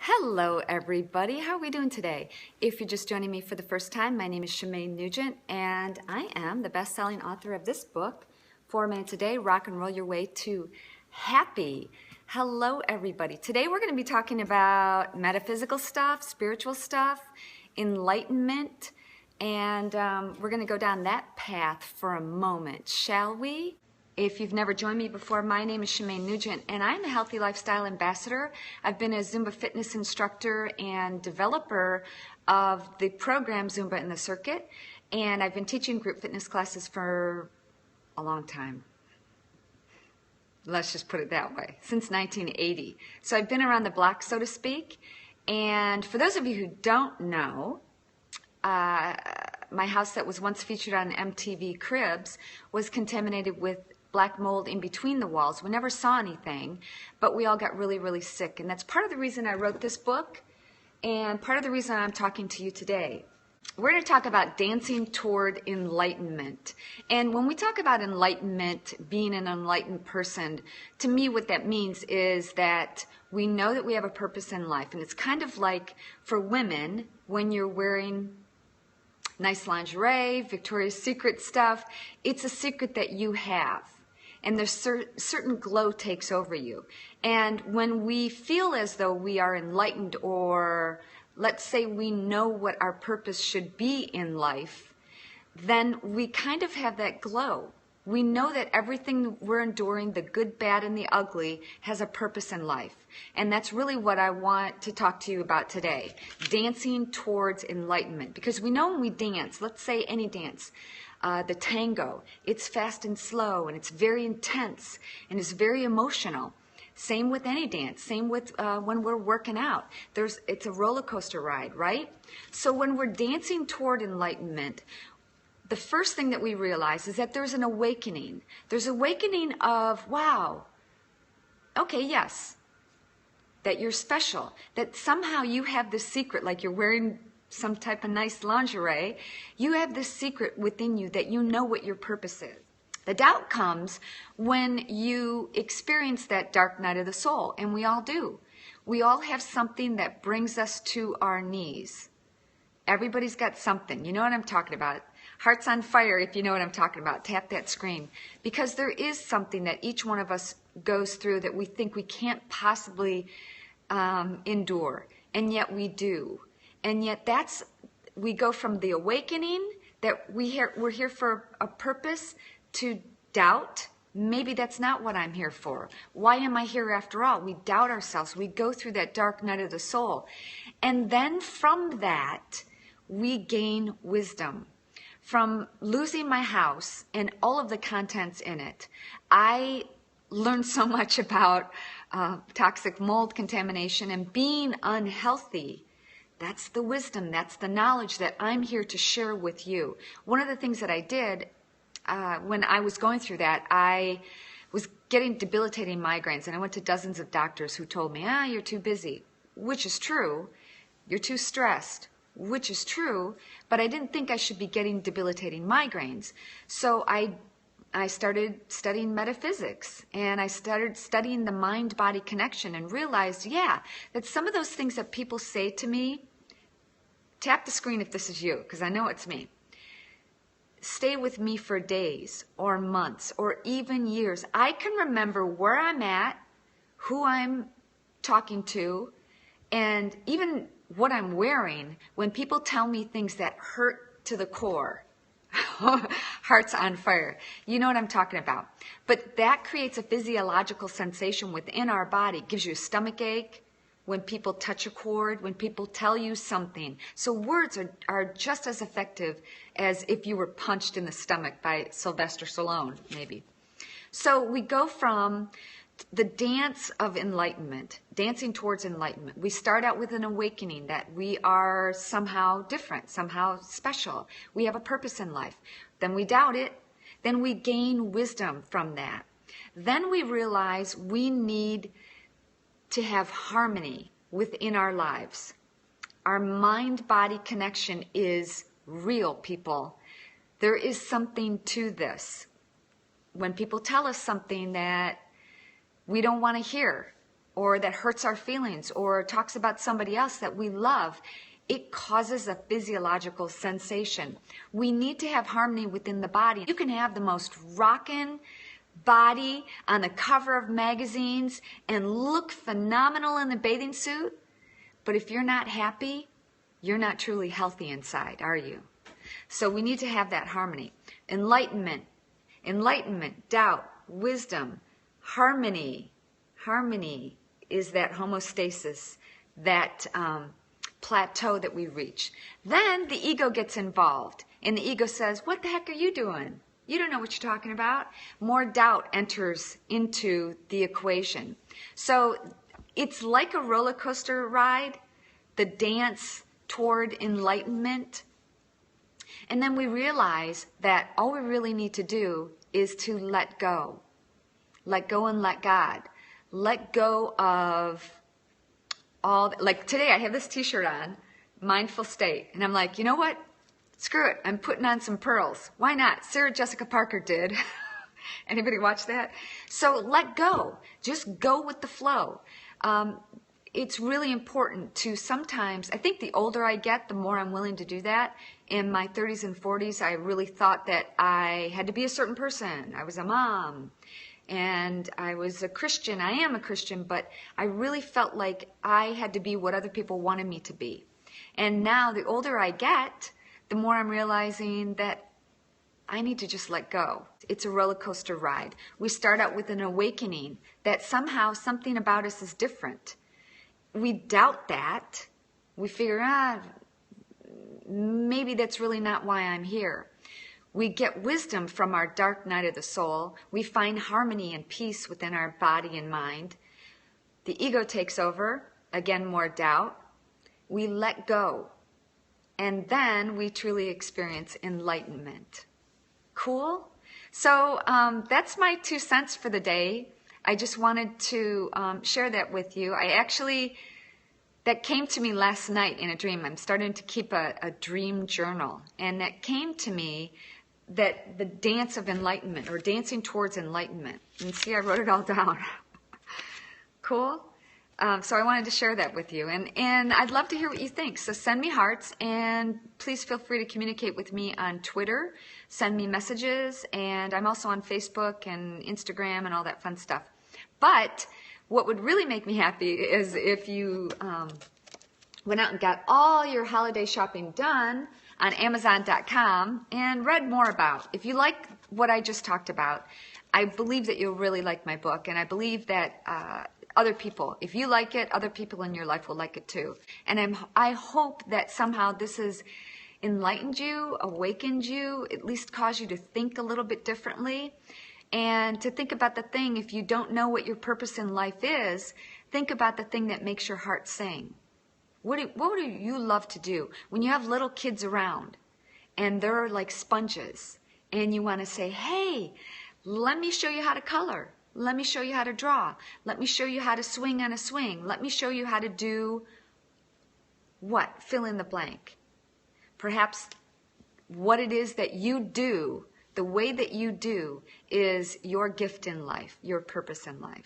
Hello everybody, how are we doing today? If you're just joining me for the first time, my name is Shemane Nugent and I am the best-selling author of this book, 4 Minutes a Day, Rock and Roll Your Way to Happy. Hello everybody. Today we're going to be talking about metaphysical stuff, spiritual stuff, enlightenment, and we're going to go down that path for a moment, shall we? If you've never joined me before, my name is Shemane Nugent, and I'm a Healthy Lifestyle Ambassador. I've been a Zumba fitness instructor and developer of the program Zumba in the Circuit, and I've been teaching group fitness classes for a long time. Let's just put it that way, since 1980. So I've been around the block, so to speak, and for those of you who don't know, my house that was once featured on MTV Cribs was contaminated with black mold in between the walls. We never saw anything, but we all got really, really sick. And that's part of the reason I wrote this book and part of the reason I'm talking to you today. We're going to talk about dancing toward enlightenment. And when we talk about enlightenment, being an enlightened person, to me what that means is that we know that we have a purpose in life. And it's kind of like for women, when you're wearing nice lingerie, Victoria's Secret stuff, it's a secret that you have. And there's certain glow takes over you. And when we feel as though we are enlightened, or let's say we know what our purpose should be in life, then we kind of have that glow. We know that everything we're enduring, the good, bad, and the ugly, has a purpose in life. And that's really what I want to talk to you about today. Dancing towards enlightenment. Because we know when we dance, let's say any dance, the tango, it's fast and slow, and it's very intense, and it's very emotional. Same with any dance. Same with when we're working out. It's a roller coaster ride, right? So when we're dancing toward enlightenment, the first thing that we realize is that there's an awakening. There's awakening of, wow, okay, yes, that you're special, that somehow you have this secret, like you're wearing some type of nice lingerie, you have this secret within you that you know what your purpose is. The doubt comes when you experience that dark night of the soul, and we all do. We all have something that brings us to our knees. Everybody's got something. You know what I'm talking about. Hearts on fire, if you know what I'm talking about. Tap that screen. Because there is something that each one of us goes through that we think we can't possibly endure. And yet we do. And yet we go from the awakening that we're here for a purpose to doubt. Maybe that's not what I'm here for. Why am I here after all? We doubt ourselves. We go through that dark night of the soul. And then from that, we gain wisdom. From losing my house and all of the contents in it, I learned so much about toxic mold contamination and being unhealthy. That's the wisdom, that's the knowledge that I'm here to share with you. One of the things that I did when I was going through that, I was getting debilitating migraines, and I went to dozens of doctors who told me, you're too busy, which is true. You're too stressed, which is true, but I didn't think I should be getting debilitating migraines. So I started studying metaphysics, and I started studying the mind-body connection and realized, that some of those things that people say to me, tap the screen if this is you, because I know it's me, stay with me for days or months or even years. I can remember where I'm at, who I'm talking to, and even what I'm wearing when people tell me things that hurt to the core. Hearts on fire. You know what I'm talking about. But that creates a physiological sensation within our body. It gives you a stomach ache when people touch a chord, when people tell you something. So words are just as effective as if you were punched in the stomach by Sylvester Stallone, maybe. So we go from the dance of enlightenment, dancing towards enlightenment. We start out with an awakening that we are somehow different, somehow special. We have a purpose in life. Then we doubt it. Then we gain wisdom from that. Then we realize we need to have harmony within our lives. Our mind-body connection is real, people. There is something to this. When people tell us something that we don't want to hear, or that hurts our feelings or talks about somebody else that we love, it causes a physiological sensation. We need to have harmony within the body. You can have the most rockin' body on the cover of magazines and look phenomenal in the bathing suit, but if you're not happy, you're not truly healthy inside, are you? So we need to have that harmony. Enlightenment, doubt, wisdom, harmony. Harmony is that homeostasis, that plateau that we reach. Then the ego gets involved, and the ego says, what the heck are you doing? You don't know what you're talking about. More doubt enters into the equation. So it's like a roller coaster ride, the dance toward enlightenment. And then we realize that all we really need to do is to let go. Let go and let God. Let go of all, like today I have this t-shirt on, mindful state. And I'm like, you know what? Screw it. I'm putting on some pearls. Why not? Sarah Jessica Parker did. Anybody watch that? So let go. Just go with the flow. It's really important to sometimes, I think the older I get, the more I'm willing to do that. In my 30s and 40s, I really thought that I had to be a certain person. I was a mom and I was a Christian. I am a Christian, but I really felt like I had to be what other people wanted me to be. And now the older I get, the more I'm realizing that I need to just let go. It's a roller coaster ride. We start out with an awakening that somehow something about us is different. We doubt that. We figure, maybe that's really not why I'm here. We get wisdom from our dark night of the soul. We find harmony and peace within our body and mind. The ego takes over, again, more doubt. We let go. And then we truly experience enlightenment. Cool? So that's my 2 cents for the day. I just wanted to share that with you. That came to me last night in a dream. I'm starting to keep a dream journal. And that came to me that the dance of enlightenment, or dancing towards enlightenment. And see, I wrote it all down. Cool? So I wanted to share that with you. And I'd love to hear what you think. So send me hearts, and please feel free to communicate with me on Twitter. Send me messages, and I'm also on Facebook and Instagram and all that fun stuff. But what would really make me happy is if you went out and got all your holiday shopping done on Amazon.com and read more about. If you like what I just talked about, I believe that you'll really like my book, and I believe that other people, if you like it, other people in your life will like it too. And I hope that somehow this has enlightened you, awakened you, at least caused you to think a little bit differently, and to think about the thing, if you don't know what your purpose in life is, think about the thing that makes your heart sing. What do you love to do? When you have little kids around and they're like sponges and you want to say, hey, let me show you how to color. Let me show you how to draw. Let me show you how to swing on a swing. Let me show you how to do what? Fill in the blank. Perhaps what it is that you do, the way that you do, is your gift in life, your purpose in life.